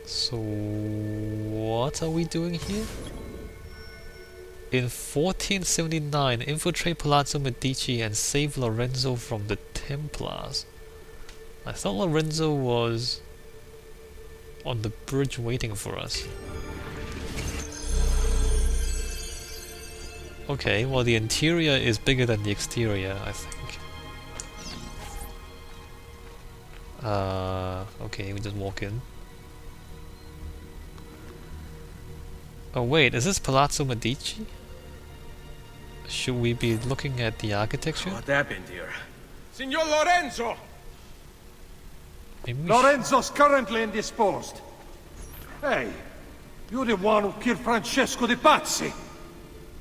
So what are we doing here? In 1479, infiltrate Palazzo Medici and save Lorenzo from the Templars. I thought Lorenzo was on the bridge waiting for us. Okay, well the interior is bigger than the exterior, I think. Okay, we just walk in. Oh wait, is this Palazzo Medici? Should we be looking at the architecture? What happened here? Signor Lorenzo! Maybe we Lorenzo's currently indisposed. Hey, you're the one who killed Francesco de Pazzi.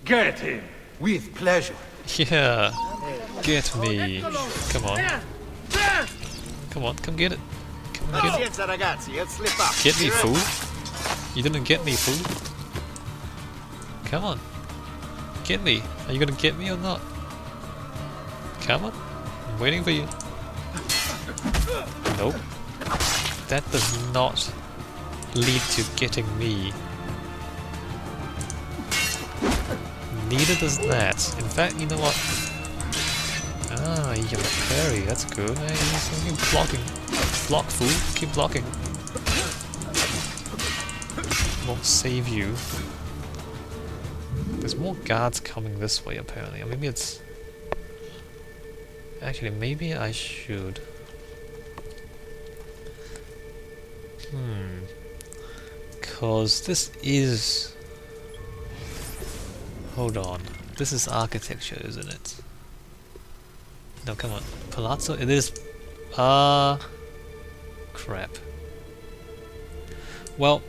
Get him. With pleasure. Yeah, get me. Come on. Come on, come get it. Come on, get it. Pazienza ragazzi, let's slip up. Get me, fool. You didn't get me, fool. Come on. Get me. Are you gonna get me or not? Come on. I'm waiting for you. Nope. That does not lead to getting me. Neither does that. In fact, you know what? Ah, you can parry. That's good. Hey, keep blocking. Block, fool. Keep blocking. Won't save you. There's more guards coming this way, apparently. Or maybe it's... Actually, maybe I should... Cause this is... Hold on. This is architecture, isn't it? No, come on. Palazzo? It is... crap. Well...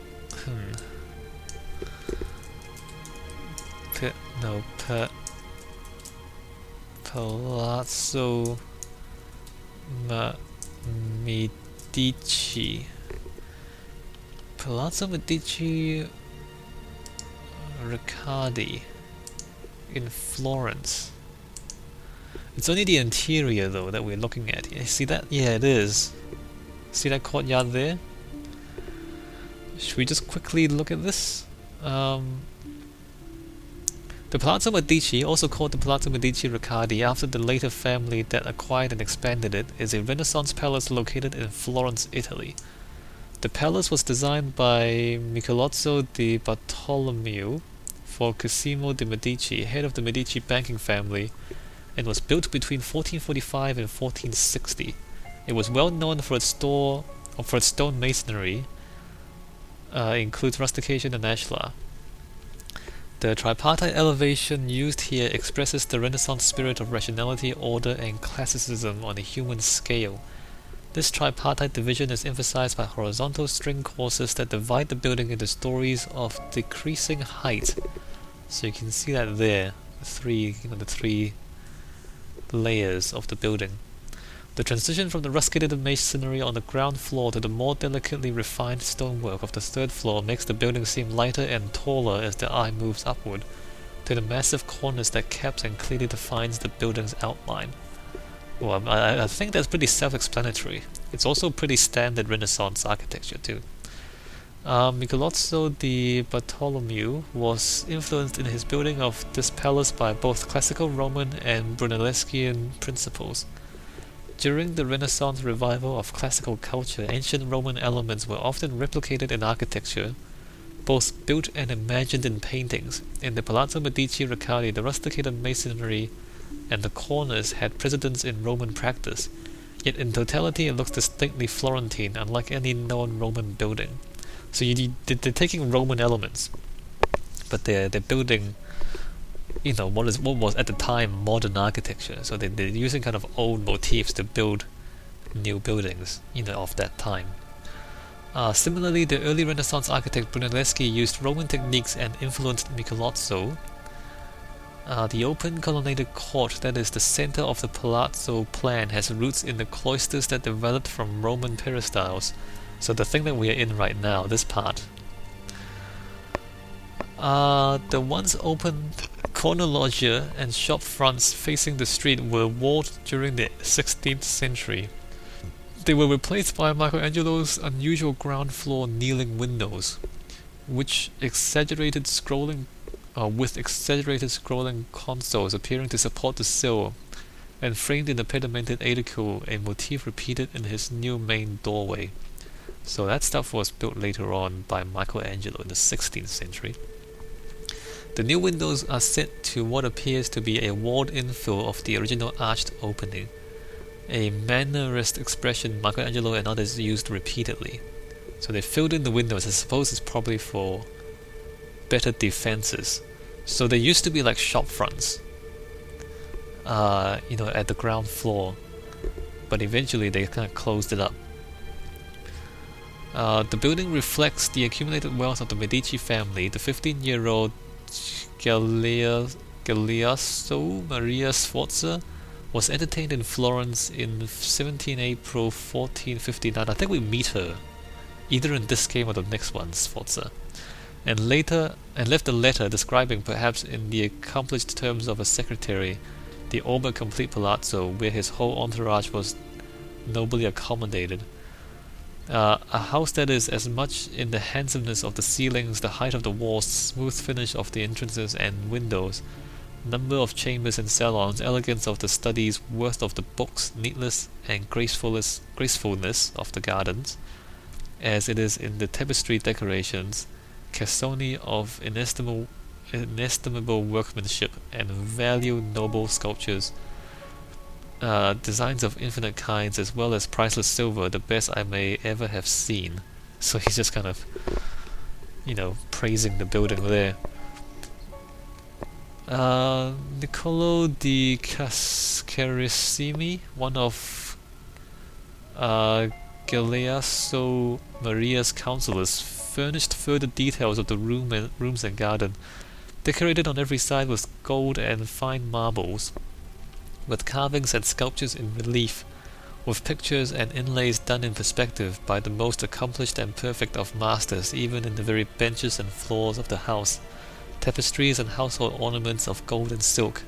Palazzo Medici. Palazzo Medici Riccardi in Florence. It's only the interior though that we're looking at. You see that? Yeah, it is. See that courtyard there? Should we just quickly look at this? The Palazzo Medici, also called the Palazzo Medici Riccardi after the later family that acquired and expanded it, is a Renaissance palace located in Florence, Italy. The palace was designed by Michelozzo di Bartolomeo for Cosimo de' Medici, head of the Medici banking family, and was built between 1445 and 1460. It was well known for its stone masonry, includes rustication and ashlar. The tripartite elevation used here expresses the Renaissance spirit of rationality, order, and classicism on a human scale. This tripartite division is emphasized by horizontal string courses that divide the building into stories of decreasing height. So you can see that there, the three layers of the building. The transition from the rusticated masonry on the ground floor to the more delicately refined stonework of the third floor makes the building seem lighter and taller as the eye moves upward, to the massive cornice that caps and clearly defines the building's outline. Well, I think that's pretty self-explanatory. It's also pretty standard Renaissance architecture too. Michelozzo di Bartolomeo was influenced in his building of this palace by both classical Roman and Brunelleschian principles. During the Renaissance revival of classical culture, ancient Roman elements were often replicated in architecture, both built and imagined in paintings. In the Palazzo Medici Riccardi, the rusticated masonry and the cornice had precedence in Roman practice, yet in totality it looks distinctly Florentine, unlike any known Roman building. So they're taking Roman elements, but they're building, you know, what was at the time modern architecture. So they're using kind of old motifs to build new buildings, you know, of that time. Similarly, the early Renaissance architect Brunelleschi used Roman techniques and influenced Michelozzo. The open colonnaded court that is the center of the palazzo plan has roots in the cloisters that developed from Roman peristyles. So the thing that we are in right now, this part. The once open corner loggia and shop fronts facing the street were walled during the 16th century. They were replaced by Michelangelo's unusual ground floor kneeling windows, which exaggerated scrolling, with exaggerated scrolling consoles appearing to support the sill, and framed in a pedamented aedicule, a motif repeated in his new main doorway. So that stuff was built later on by Michelangelo in the 16th century. The new windows are set to what appears to be a walled infill of the original arched opening, a mannerist expression Michelangelo and others used repeatedly. So they filled in the windows. I suppose it's probably for better defenses. So they used to be like shop fronts, at the ground floor, but eventually they kind of closed it up. The building reflects the accumulated wealth of the Medici family. The 15-year-old Galeazzo Maria Sforza was entertained in Florence in 17 April 1459. I think we meet her either in this game or the next one, Sforza, and left a letter describing, perhaps in the accomplished terms of a secretary, the all but complete palazzo where his whole entourage was nobly accommodated. A house that is as much in the handsomeness of the ceilings, the height of the walls, smooth finish of the entrances and windows, number of chambers and salons, elegance of the studies, worth of the books, neatness and gracefulness of the gardens, as it is in the tapestry decorations, cassoni of inestimable workmanship, and value noble sculptures, designs of infinite kinds, as well as priceless silver, the best I may ever have seen. So he's just kind of, praising the building there. Niccolo di Carissimi, one of Galeazzo Maria's counselors, furnished further details of the rooms and garden, decorated on every side with gold and fine marbles, with carvings and sculptures in relief, with pictures and inlays done in perspective by the most accomplished and perfect of masters, even in the very benches and floors of the house, tapestries and household ornaments of gold and silk,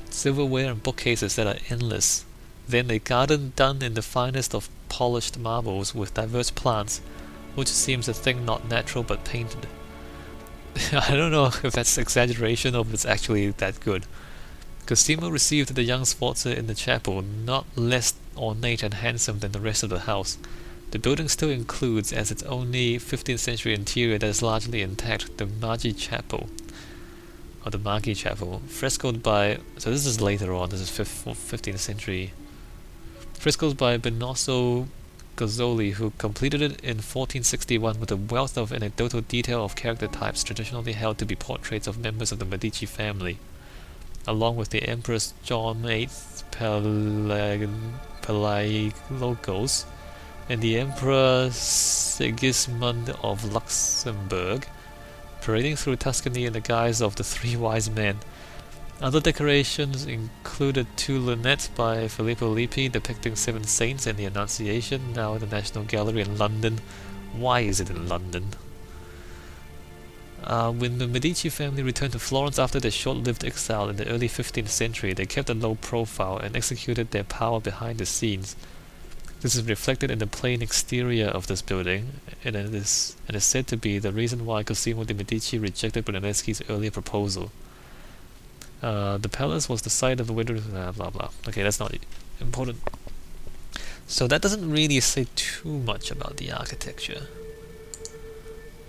silverware and bookcases that are endless, then a garden done in the finest of polished marbles with diverse plants, which seems a thing not natural but painted. I don't know if that's exaggeration or if it's actually that good. Cosimo received the young Sforza in the chapel, not less ornate and handsome than the rest of the house. The building still includes, as its only 15th century interior that is largely intact, the Magi Chapel, or the Magi Chapel, frescoed by, so this is later on, this is 15th century, frescoes by Benozzo Gozzoli, who completed it in 1461 with a wealth of anecdotal detail of character types traditionally held to be portraits of members of the Medici family, along with the Empress John VIII Palaiologos and the Emperor Sigismund of Luxembourg, parading through Tuscany in the guise of the Three Wise Men. Other decorations included 2 lunettes by Filippo Lippi depicting 7 saints and the Annunciation, now in the National Gallery in London. Why is it in London? When the Medici family returned to Florence after their short-lived exile in the early 15th century, they kept a low profile and executed their power behind the scenes. This is reflected in the plain exterior of this building, and it is said to be the reason why Cosimo de' Medici rejected Brunelleschi's earlier proposal. The palace was the site of the winter... blah blah. Okay, that's not important. So that doesn't really say too much about the architecture.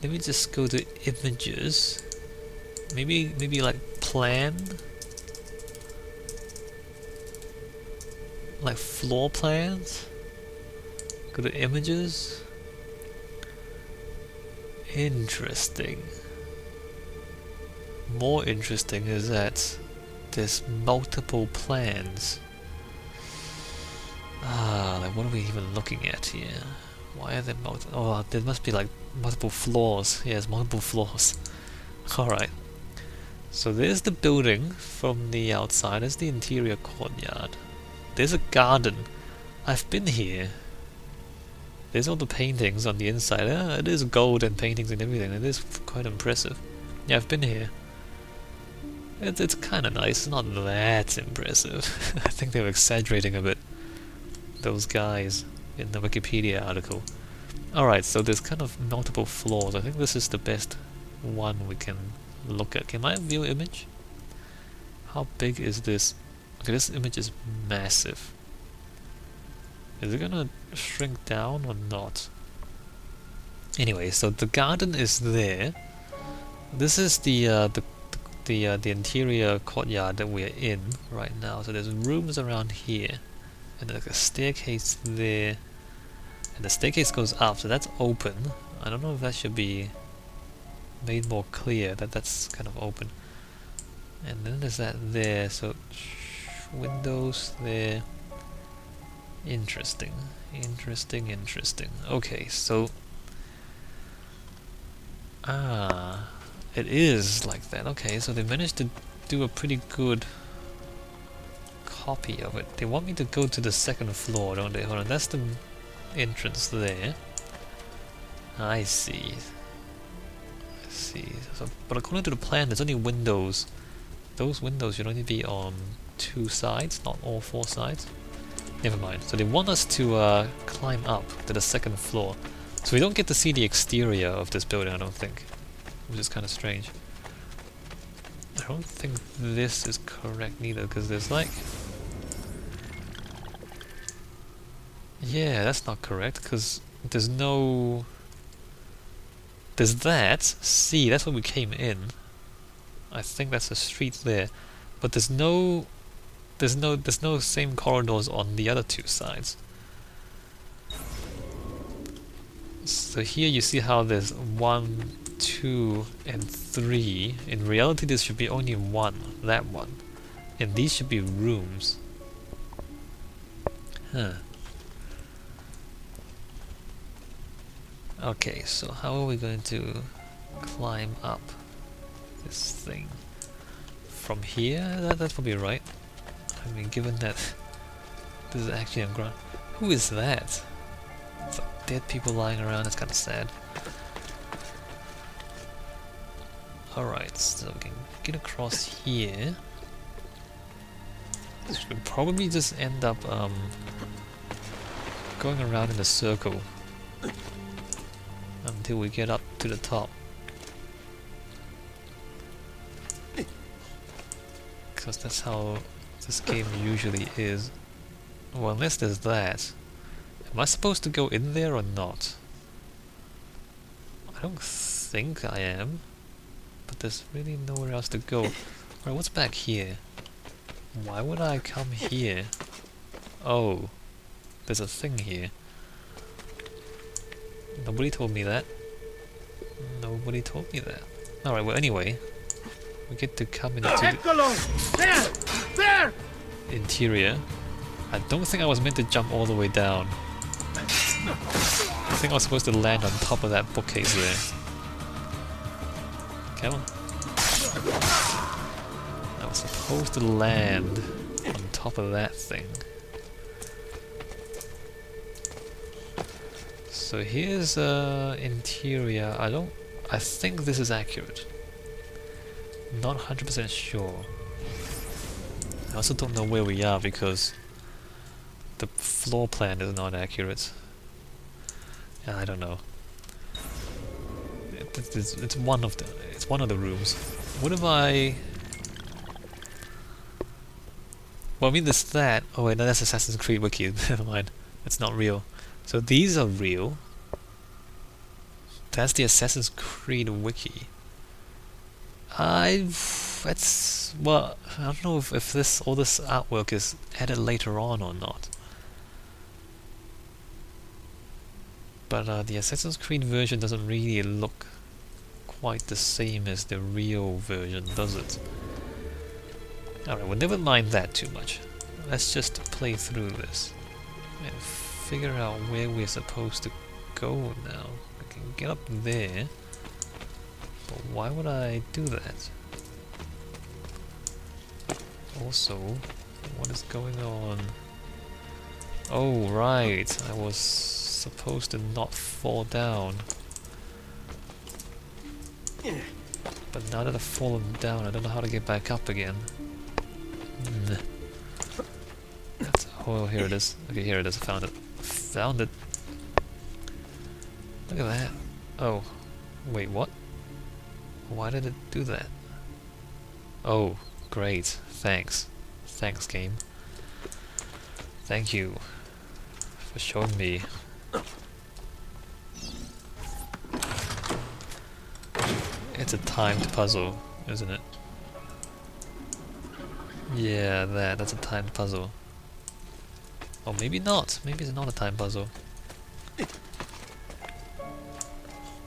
Let me just go to images. Maybe like plan? Like floor plans? Go to images. Interesting. More interesting is that there's multiple plans. Like what are we even looking at here? Why are there multiple? Oh, there must be like multiple floors. Yes, multiple floors. Alright. So there's the building from the outside. There's the interior courtyard. There's a garden. I've been here. There's all the paintings on the inside. It is gold and paintings and everything. It is quite impressive. Yeah, I've been here. It's kind of nice. Not that impressive. I think they were exaggerating a bit. Those guys. in the Wikipedia article. Alright, so there's kind of multiple floors. I think this is the best one we can look at. Can I view image? How big is this? Okay, this image is massive. Is it gonna shrink down or not? Anyway, so the garden is there. This is the interior courtyard that we're in right now. So there's rooms around here, and there's a staircase there, and the staircase goes up. So that's open. I don't know if that should be made more clear that that's kind of open. And then there's that there. So windows there. Interesting. Okay, so it is like that. Okay, so they managed to do a pretty good copy of it. They want me to go to the second floor, don't they? Hold on, that's the entrance there. I see. So, but according to the plan, there's only windows. Those windows should only be on 2 sides, not all 4 sides. Never mind. So they want us to climb up to the second floor. So we don't get to see the exterior of this building, I don't think. Which is kind of strange. I don't think this is correct neither, because there's like... Yeah, that's not correct, because there's no... There's that. See, that's where we came in. I think that's the street there. But there's no same corridors on the other 2 sides. So here you see how there's 1, 2, and 3. In reality, there should be only 1, that one. And these should be rooms. Huh. Okay, so how are we going to climb up this thing? From here? That's probably right. I mean, given that this is actually on ground. Who is that? It's like dead people lying around. That's kind of sad. Alright, so we can get across here. We'll probably just end up going around in a circle until we get up to the top. Because that's how this game usually is. Well, unless there's that. Am I supposed to go in there or not? I don't think I am. But there's really nowhere else to go. Alright, what's back here? Why would I come here? Oh, there's a thing here. Nobody told me that. Nobody told me that. Alright, well anyway. We get to come into There! the interior. I don't think I was meant to jump all the way down. I think I was supposed to land on top of that bookcase there. Come on. I was supposed to land on top of that thing. So here's interior. I think this is accurate. Not 100% sure. I also don't know where we are because the floor plan is not accurate. I don't know. It's one of the rooms. What if I? Well, I mean, there's that. Oh wait, no, that's Assassin's Creed Wiki. Never mind. It's not real. So these are real. That's the Assassin's Creed Wiki. Well, I don't know if all this artwork is added later on or not. But the Assassin's Creed version doesn't really look quite the same as the real version, does it? Alright, well never mind that too much. Let's just play through this and figure out where we're supposed to go now. I can get up there, but why would I do that? Also, what is going on? Oh right, I was supposed to not fall down. But now that I've fallen down, I don't know how to get back up again. Oh, here it is. Okay, here it is. I found it. Found it. Look at that. Oh. Wait, what? Why did it do that? Oh, great. Thanks. Thanks, game. Thank you for showing me. It's a timed puzzle, isn't it? Yeah, that's a timed puzzle. Or maybe not. Maybe it's not a time puzzle.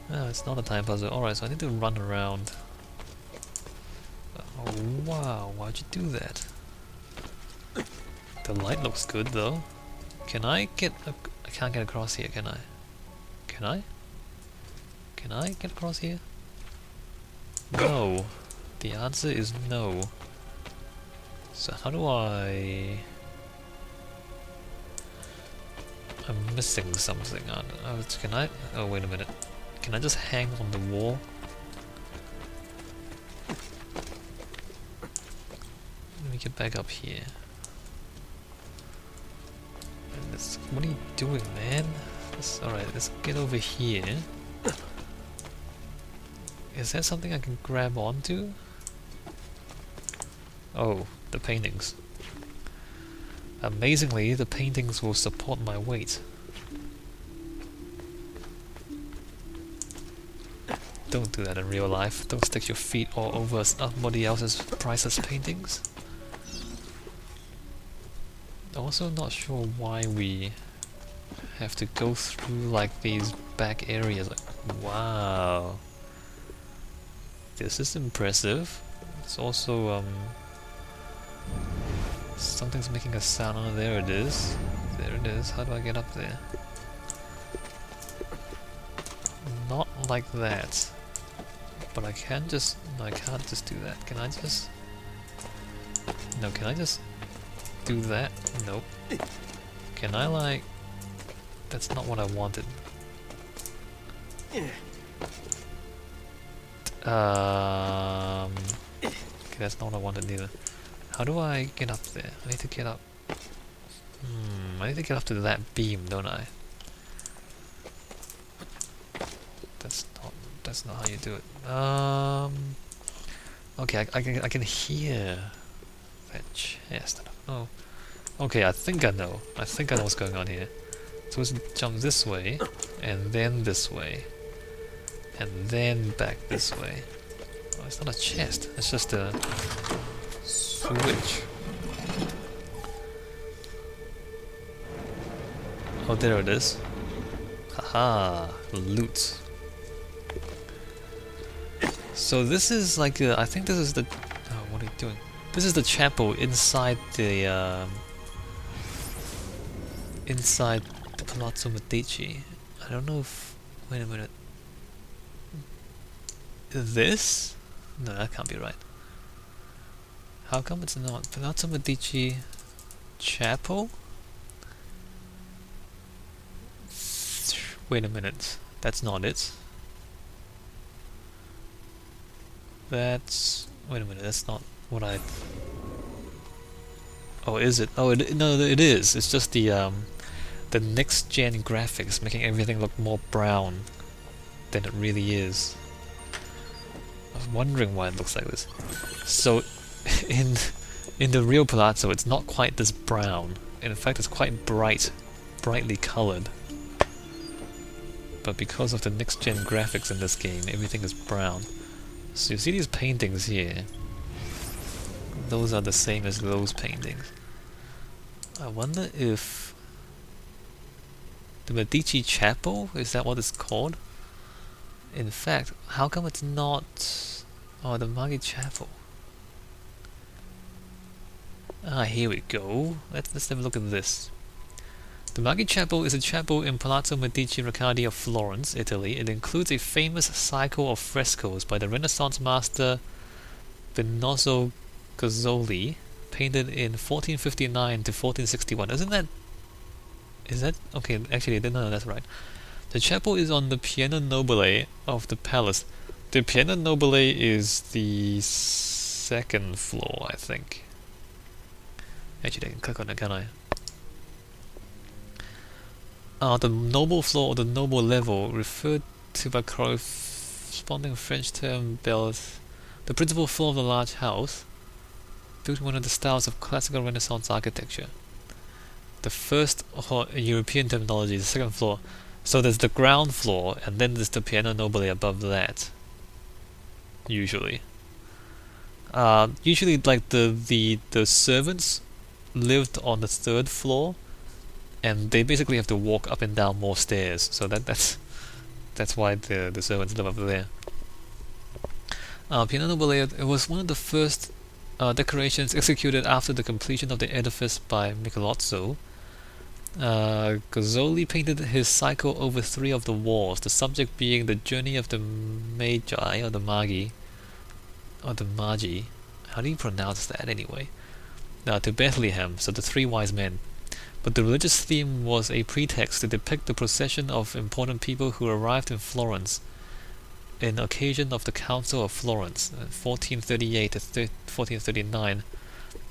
No, it's not a time puzzle. Alright, so I need to run around. Oh wow, why'd you do that? The light looks good though. Can I get I can't get across here, can I? Can I? Can I get across here? No. The answer is no. So how do I... I'm missing something. Can I... Oh, wait a minute. Can I just hang on the wall? Let me get back up here. What are you doing, man? Alright, let's get over here. Is there something I can grab onto? Oh, the paintings. Amazingly, the paintings will support my weight. Don't do that in real life. Don't stick your feet all over somebody else's priceless paintings. Also not sure why we have to go through like these back areas. Like, wow. This is impressive. It's also something's making a sound. Oh, there it is. There it is. How do I get up there? Not like that. But I can just... No, I can't just do that. Can I just... No, can I just do that? Nope. Can I like... That's not what I wanted. Okay, that's not what I wanted either. How do I get up there? I need to get up... I need to get up to that beam, don't I? That's not how you do it. Okay, I can hear that chest. I don't know. Okay, I think I know. I think I know what's going on here. So let's jump this way, and then this way, and then back this way. Oh, it's not a chest. It's just a switch. Oh, there it is. Haha, loot. So this is like I think this is the... Oh, what are you doing? This is the chapel inside the Palazzo Medici. I don't know if... Wait a minute. This? No, that can't be right. How come it's not? Palazzo Medici Chapel? Wait a minute. That's not it. That's... Wait a minute, that's not what I... Oh, is it? Oh, no, it is. It's just the next-gen graphics making everything look more brown than it really is. I was wondering why it looks like this. So, in the real Palazzo, it's not quite this brown. In fact, it's quite brightly colored. But because of the next-gen graphics in this game, everything is brown. So you see these paintings here. Those are the same as those paintings. I wonder if... The Medici Chapel? Is that what it's called? In fact, how come it's not... Oh, the Magi Chapel. Ah, here we go. Let's have a look at this. The Magi Chapel is a chapel in Palazzo Medici Riccardi of Florence, Italy. It includes a famous cycle of frescoes by the Renaissance master Benozzo Gozzoli, painted in 1459 to 1461. Isn't that... Is that... Okay, actually, no, that's right. The chapel is on the Piano Nobile of the palace. The Piano Nobile is the second floor, I think. Actually, I can click on it, can I? The noble floor or the noble level, referred to by corresponding French term bells, the principal floor of the large house, built in one of the styles of classical Renaissance architecture. The first European terminology is the second floor. So there's the ground floor, and then there's the piano nobile above that. Usually. Usually, like the servants lived on the third floor, and they basically have to walk up and down more stairs. So that's why the servants live up there. Piano nobile, it was one of the first decorations executed after the completion of the edifice by Michelozzo. Gozzoli painted his cycle over 3 of the walls, the subject being the journey of the Magi, or the Magi, how do you pronounce that anyway? To Bethlehem, so the 3 wise men. But the religious theme was a pretext to depict the procession of important people who arrived in Florence in occasion of the Council of Florence, 1438 to 1439.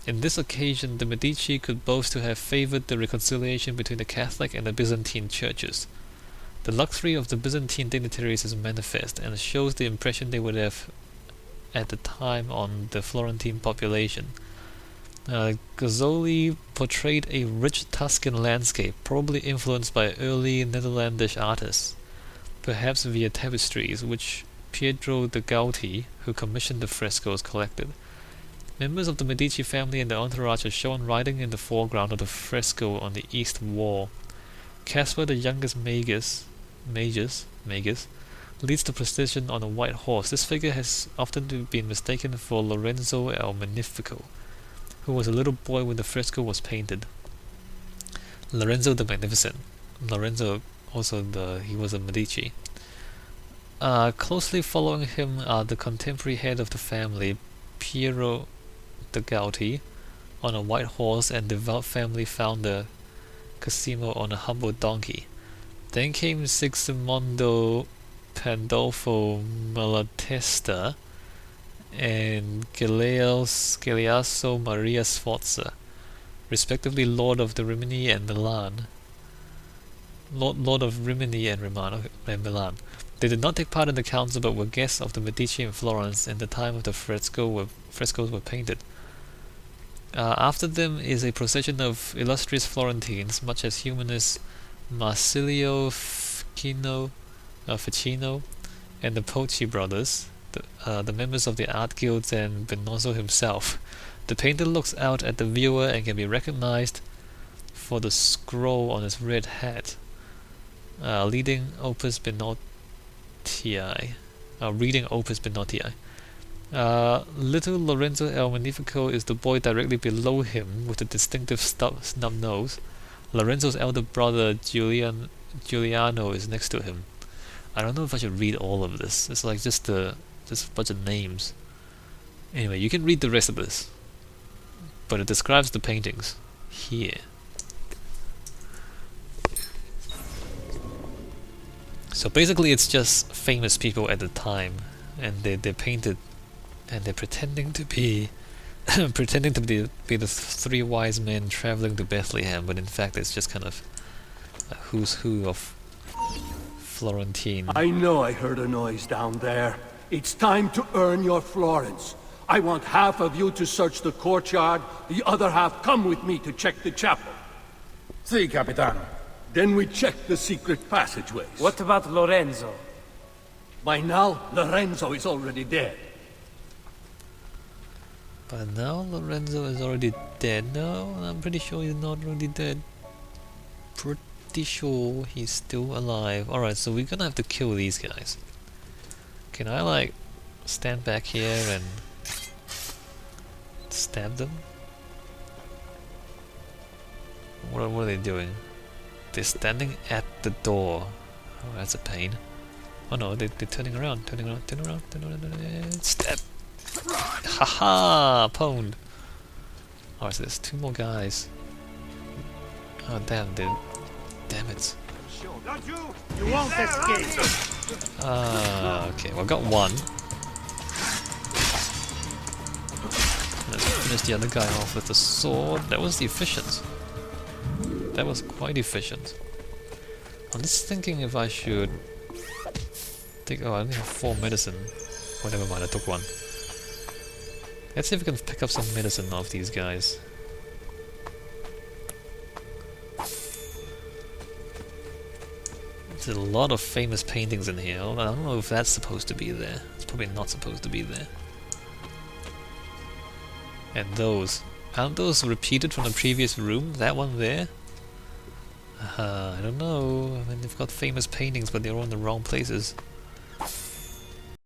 In this occasion, the Medici could boast to have favored the reconciliation between the Catholic and the Byzantine churches. The luxury of the Byzantine dignitaries is manifest, and shows the impression they would have at the time on the Florentine population. Gozzoli portrayed a rich Tuscan landscape, probably influenced by early Netherlandish artists, perhaps via tapestries, which Pietro de Gauti, who commissioned the frescoes, collected. Members of the Medici family and their entourage are shown riding in the foreground of the fresco on the east wall. Caspar, the youngest Magus, leads the procession on a white horse. This figure has often been mistaken for Lorenzo el Magnifico, who was a little boy when the fresco was painted. Lorenzo the Magnificent. Lorenzo he was a Medici. Closely following him are the contemporary head of the family, Piero de Gauti, on a white horse, and devout family founder Cosimo on a humble donkey. Then came Sigismondo Pandolfo Malatesta and Galeazzo Maria Sforza, respectively Lord of the Rimini and Milan. Lord of Rimini and Milan. They did not take part in the council, but were guests of the Medici in Florence in the time of the frescoes were painted. After them is a procession of illustrious Florentines, much as humanist Marsilio Ficino and the Poci brothers, the members of the art guilds, and Benozzo himself. The painter looks out at the viewer and can be recognized for the scroll on his red hat, reading Opus Benottii. Little Lorenzo el Magnifico is the boy directly below him with the distinctive snub nose. Lorenzo's elder brother Giuliano is next to him. I don't know if I should read all of this. It's like just a bunch of names. Anyway, you can read the rest of this, but it describes the paintings here. So basically it's just famous people at the time, and they're painted, and they're pretending to be the 3 wise men traveling to Bethlehem, but in fact it's just kind of a who's who of Florentine. I know I heard a noise down there. It's time to earn your Florence. I want half of you to search the courtyard, the other half come with me to check the chapel. Si, Capitano. Then we check the secret passageways. What about Lorenzo? By now, Lorenzo is already dead. By now Lorenzo is already dead. No, I'm pretty sure he's not already dead. Pretty sure he's still alive. Alright, so we're gonna have to kill these guys. Can I like stand back here and stab them? What are they doing? They're standing at the door. Oh, that's a pain. Oh no, they're turning around, turn around, stab! Haha! Pwned! Alright, so there's 2 more guys. Oh damn, dude. Damn it. You won't escape! Okay, well I got 1. Let's finish the other guy off with the sword. That was efficient. That was quite efficient. I'm just thinking if I should take... Oh, I only have 4 medicine. Oh, never mind, I took 1. Let's see if we can pick up some medicine off these guys. There's a lot of famous paintings in here. I don't know if that's supposed to be there. It's probably not supposed to be there. And those. Aren't those repeated from the previous room? That one there? I don't know. I mean, they've got famous paintings, but they're all in the wrong places.